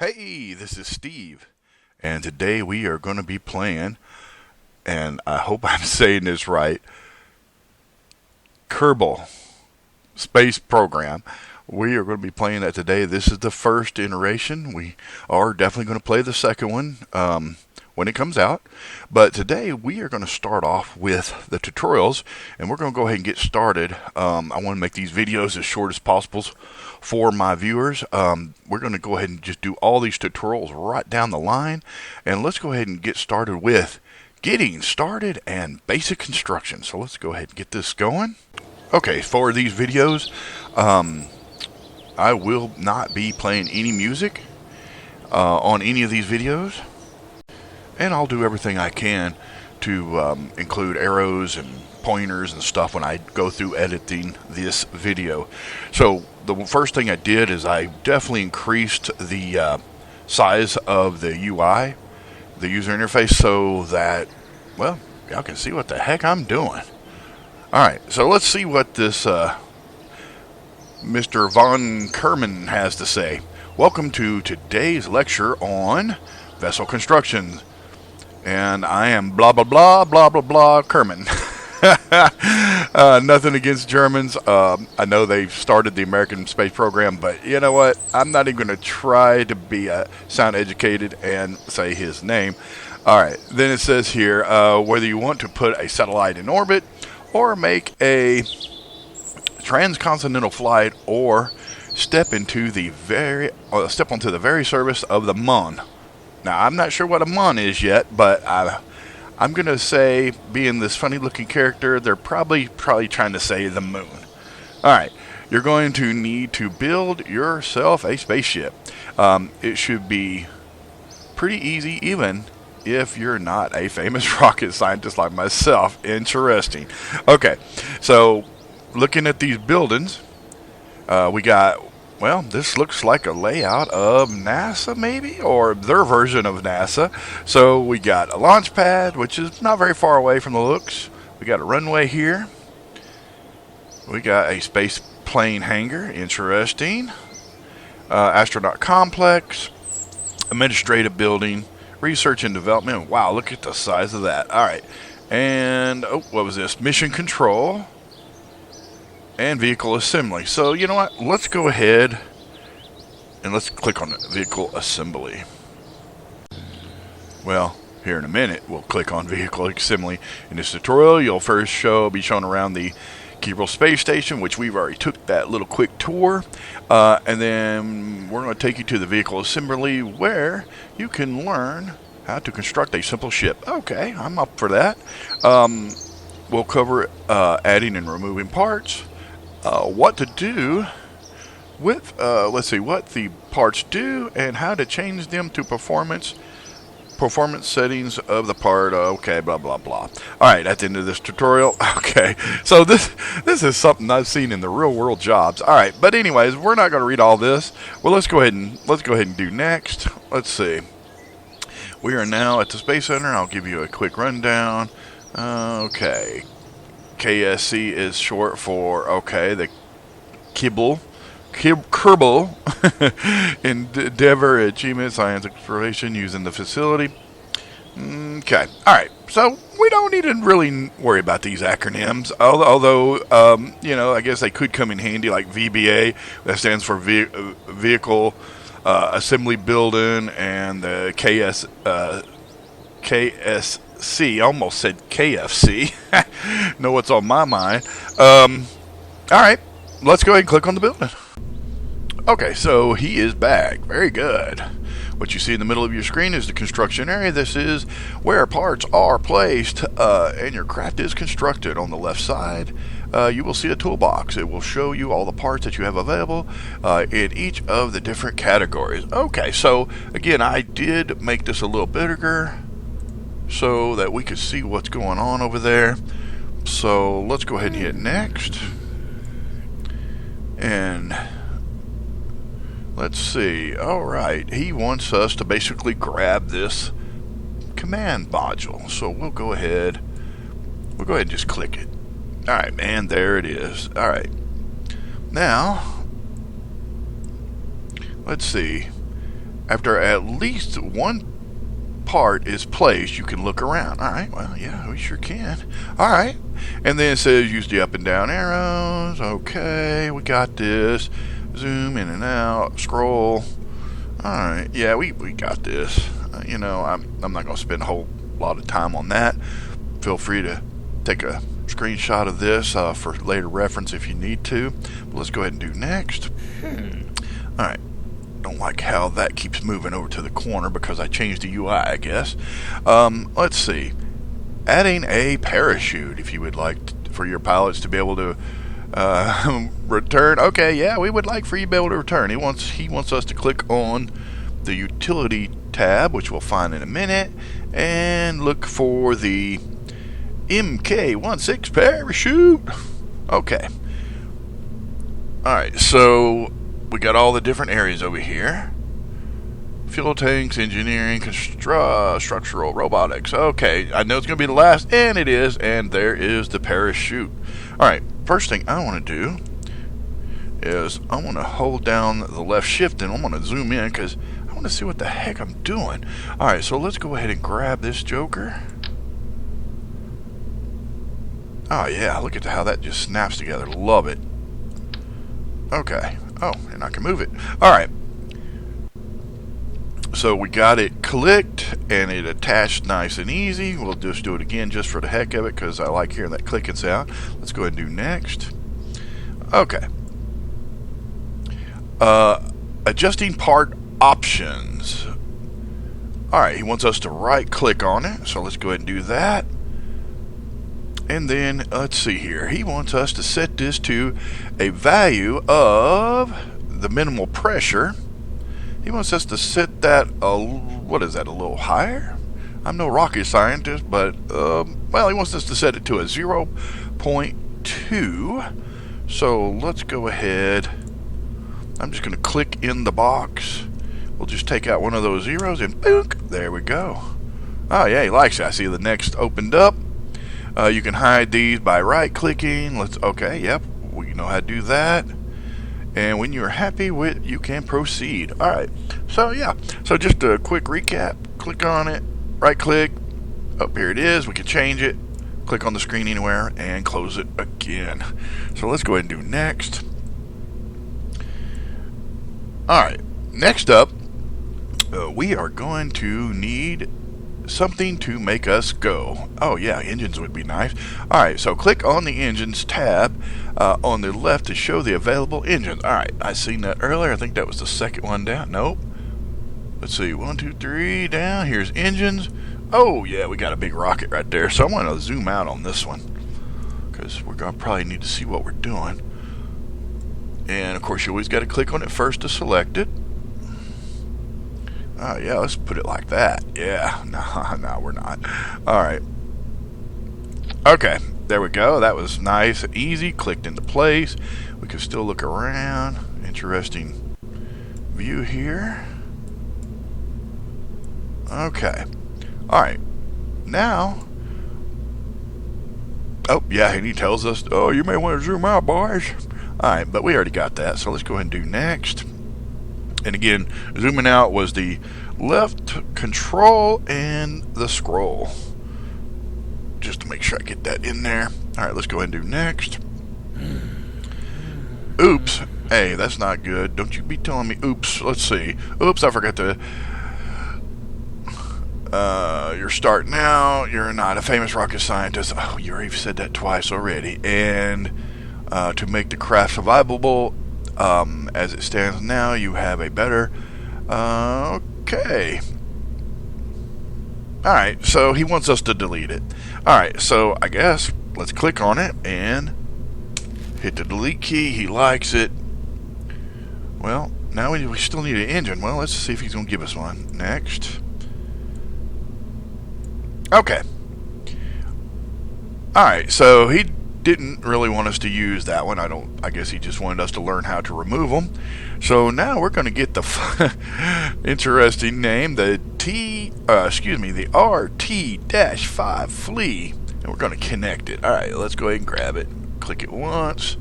Hey, this is Steve, and today we are going to be playing, and I hope I'm saying this right, Kerbal Space Program. We are going to be playing that today. This is the first iteration. We are definitely going to play the second one when it comes out. But today we are going to start off with the tutorials, and we're going to go ahead and get started. I want to make these videos as short as possible for my viewers. We're going to go ahead and just do all these tutorials right down the line. And let's go ahead and get started with getting started and basic construction. So let's go ahead and get this going. Okay, for these videos, I will not be playing any music on any of these videos, and I'll do everything I can to include arrows and pointers and stuff when I go through editing this video. So the first thing I did is I definitely increased the size of the UI, the user interface, so that, well, y'all can see what the heck I'm doing. Alright, so let's see what this Mr. Von Kerman has to say. Welcome to today's lecture on vessel construction. And I am blah blah blah blah blah blah Kerman. Nothing against Germans. I know they've started the American space program, but you know what? I'm not even going to try to be sound educated and say his name. Alright, then it says here, whether you want to put a satellite in orbit or make a transcontinental flight or step onto the very surface of the moon. Now, I'm not sure what a moon is yet, but I'm going to say, being this funny looking character, they're probably trying to say the moon. Alright, you're going to need to build yourself a spaceship. It should be pretty easy, even if you're not a famous rocket scientist like myself. Interesting. Okay, so looking at these buildings, we got, well, this looks like a layout of NASA, maybe, or their version of NASA. So we got a launch pad, which is not very far away from the looks. We got a runway here. We got a space plane hangar. Interesting. Astronaut complex. Administrative building. Research and development. Wow, look at the size of that. All right. And, oh, what was this? Mission control. And vehicle assembly. So, you know what? Let's go ahead and let's click on vehicle assembly. Well, here in a minute, we'll click on vehicle assembly. In this tutorial, you'll first be shown around the Kerbal space station, which we've already took that little quick tour. And then we're going to take you to the vehicle assembly, where you can learn how to construct a simple ship. Okay, I'm up for that. We'll cover adding and removing parts. What to do with, let's see, what the parts do and how to change them to performance settings of the part. Okay, blah blah blah. Alright, at the end of this tutorial. Okay, so this is something I've seen in the real world jobs. Alright, but anyways, we're not going to read all this. Well, let's go ahead and do next. Let's see. We are now at the Space Center. I'll give you a quick rundown. Okay. KSC is short for, okay, the Kerbal Endeavor Achievement Science Exploration using the facility. Okay, alright, so we don't need to really worry about these acronyms, although, you know, I guess they could come in handy, like VBA, that stands for Vehicle Assembly Building, and the KSC, almost said KFC. Know what's on my mind. Alright, let's go ahead and click on the building. Okay, so he is back. Very good. What you see in the middle of your screen is the construction area. This is where parts are placed and your craft is constructed. On the left side, you will see a toolbox. It will show you all the parts that you have available in each of the different categories. Okay, so again, I did make this a little bigger so that we could see what's going on over there. So let's go ahead and hit next. And let's see. Alright, he wants us to basically grab this command module. So we'll go ahead and just click it. Alright, and there it is. Alright. Now, let's see. After at least one part is placed, you can look around. Alright, well, yeah, we sure can. Alright. And then it says use the up and down arrows. Okay, we got this. Zoom in and out. Scroll. Alright, yeah, we got this. You know, I'm not going to spend a whole lot of time on that. Feel free to take a screenshot of this for later reference if you need to. But let's go ahead and do next. Alright. Don't like how that keeps moving over to the corner because I changed the UI, I guess. Let's see. Adding a parachute, if you would like for your pilots to be able to return. Okay, yeah, we would like for you to be able to return. He wants us to click on the utility tab, which we'll find in a minute, and look for the MK16 parachute. Okay. Alright, so we got all the different areas over here. Fuel tanks, engineering, structural, robotics. Okay, I know it's going to be the last, and it is, and there is the parachute. Alright, first thing I want to do is I want to hold down the left shift, and I'm going to zoom in because I want to see what the heck I'm doing. Alright, so let's go ahead and grab this joker. Oh yeah, look at how that just snaps together. Love it. Okay. Oh, and I can move it. Alright. So we got it clicked and it attached nice and easy. We'll just do it again just for the heck of it because I like hearing that clicking sound. Let's go ahead and do next. Okay. Adjusting part options. Alright, he wants us to right click on it. So let's go ahead and do that. And then, let's see here. He wants us to set this to a value of the minimal pressure. He wants us to set that, what is that, a little higher? I'm no rocket scientist, but, well, he wants us to set it to a 0.2. So, let's go ahead. I'm just going to click in the box. We'll just take out one of those zeros and boom, there we go. Oh, yeah, he likes it. I see the next opened up. You can hide these by right-clicking. Okay, yep, we know how to do that. And when you're happy with, you can proceed. All right, so yeah, so just a quick recap. Click on it, right-click. Oh, here it is. We can change it. Click on the screen anywhere and close it again. So let's go ahead and do next. All right, next up, we are going to need something to make us go. Oh yeah, engines would be nice. Alright, so click on the engines tab on the left to show the available engines. Alright, I seen that earlier. I think that was the second one down. Nope. Let's see, 1, 2, 3 down. Here's engines. Oh yeah, we got a big rocket right there. So I'm going to zoom out on this one because we're going to probably need to see what we're doing. And of course you always got to click on it first to select it. Oh, yeah, let's put it like that. Yeah, no, we're not. Alright. Okay, there we go. That was nice and easy. Clicked into place. We can still look around. Interesting view here. Okay. Alright. Now. Oh, yeah, and he tells us, oh, you may want to zoom out, boys. Alright, but we already got that, so let's go ahead and do next. And again, zooming out was the left control and the scroll. Just to make sure I get that in there. Alright, let's go ahead and do next. Oops. Hey, that's not good. Don't you be telling me oops. Let's see. Oops, I forgot to... you're starting out. You're not a famous rocket scientist. Oh, you already said that twice already. And to make the craft survivable... as it stands now, you have a better... okay. Alright, so he wants us to delete it. Alright, so I guess let's click on it and hit the delete key. He likes it. Well, now we still need an engine. Well, let's see if he's going to give us one. Next. Okay. Alright, so he didn't really want us to use that one. I guess he just wanted us to learn how to remove them. So now we're going to get the interesting name, the RT-5 flea, and we're going to connect it. All right, let's go ahead and grab it. Click it once,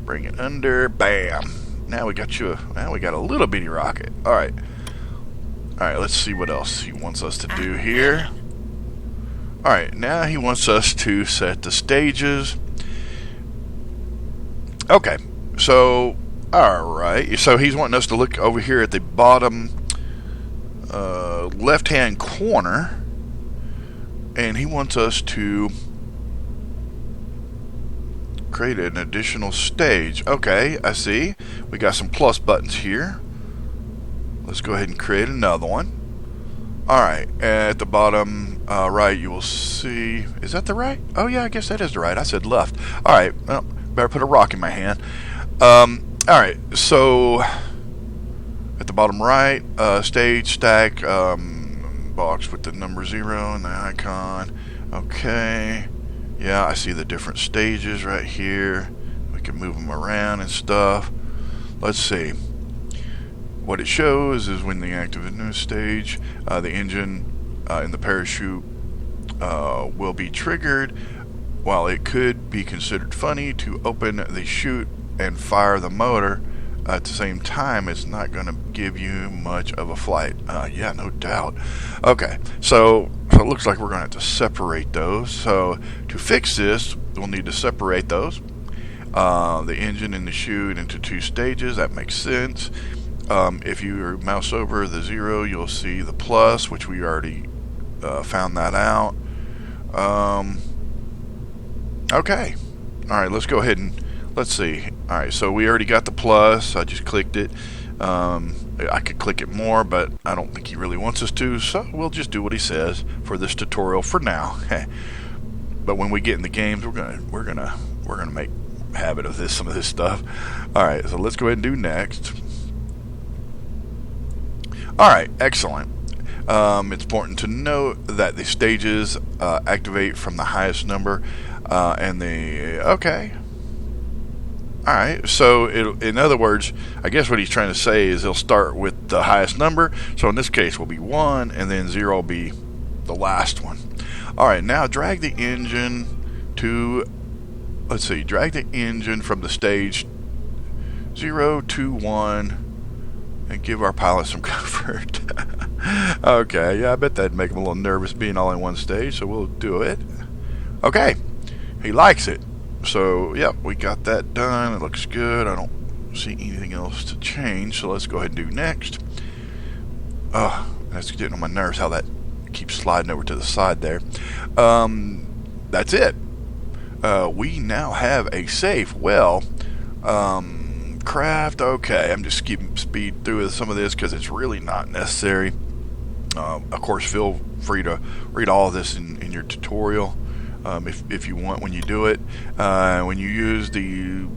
bring it under, bam. Now we got a little bitty rocket. All right. Alright, let's see what else he wants us to do here. Alright, now he wants us to set the stages. Okay, so, alright, so he's wanting us to look over here at the bottom left-hand corner, and he wants us to create an additional stage. Okay, I see. We got some plus buttons here. Let's go ahead and create another one. Alright, at the bottom right, you will see... Is that the right? Oh yeah, I guess that is the right. I said left. Alright, well, better put a rock in my hand. Alright, so... At the bottom right, stage, stack, box with the number 0 and the icon. Okay. Yeah, I see the different stages right here. We can move them around and stuff. Let's see. What it shows is when the active in new stage, the engine in the parachute will be triggered. While it could be considered funny to open the chute and fire the motor at the same time, it's not going to give you much of a flight. Yeah, no doubt. Okay, so it looks like we're going to have to separate those. So to fix this, we'll need to separate those. The engine and the chute into two stages. That makes sense. If you mouse over the 0, you'll see the plus, which we already found that out. Okay. Alright, let's go ahead and let's see. Alright, so we already got the plus. I just clicked it. I could click it more, but I don't think he really wants us to, so we'll just do what he says for this tutorial for now. But when we get in the games, we're gonna make a habit of some of this stuff. Alright, so let's go ahead and do next. Alright, excellent. It's important to note that the stages activate from the highest number and the... Okay. Alright, so in other words, I guess what he's trying to say is he'll start with the highest number. So in this case will be 1, and then 0 will be the last one. Alright, now drag the engine to... Let's see, drag the engine from the stage 0 to 1 and give our pilot some comfort. Okay, yeah, I bet that'd make him a little nervous being all in one stage, so we'll do it. Okay, he likes it. So, yep, we got that done. It looks good. I don't see anything else to change, so let's go ahead and do next. Oh, that's getting on my nerves how that keeps sliding over to the side there. That's it. We now have a safe. Well, craft, okay. I'm just keeping speed through some of this because it's really not necessary. Of course, feel free to read all of this in your tutorial. If you want when you do it. When you use the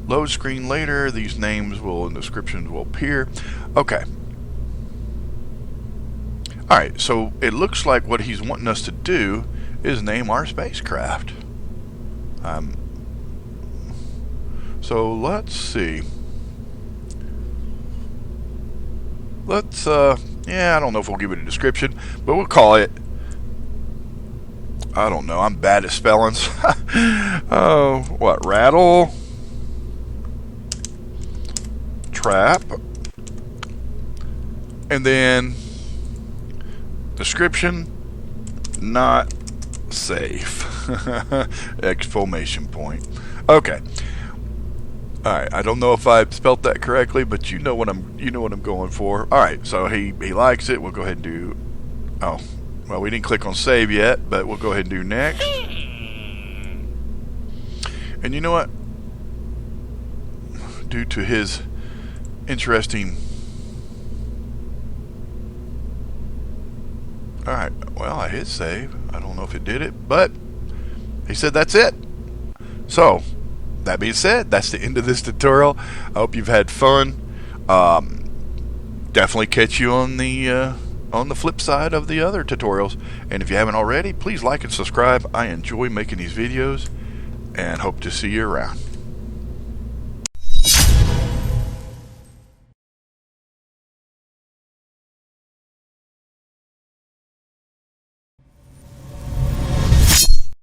load screen later, these names and descriptions will appear. Okay. Alright, so it looks like what he's wanting us to do is name our spacecraft. So let's see. Let's, yeah, I don't know if we'll give it a description, but we'll call it... I don't know. I'm bad at spellings. Oh, what? Rattle. Trap. And then description. Not safe. Exclamation point. Okay. All right. I don't know if I spelt that correctly, but you know what I'm going for. All right. So he likes it. We'll go ahead and do. Oh. Well, we didn't click on save yet, but we'll go ahead and do next. And you know what? Due to his interesting... Alright, well, I hit save. I don't know if it did it, but he said that's it. So, that being said, that's the end of this tutorial. I hope you've had fun. Definitely catch you on the flip side of the other tutorials. And if you haven't already, please like and subscribe. I enjoy making these videos and hope to see you around.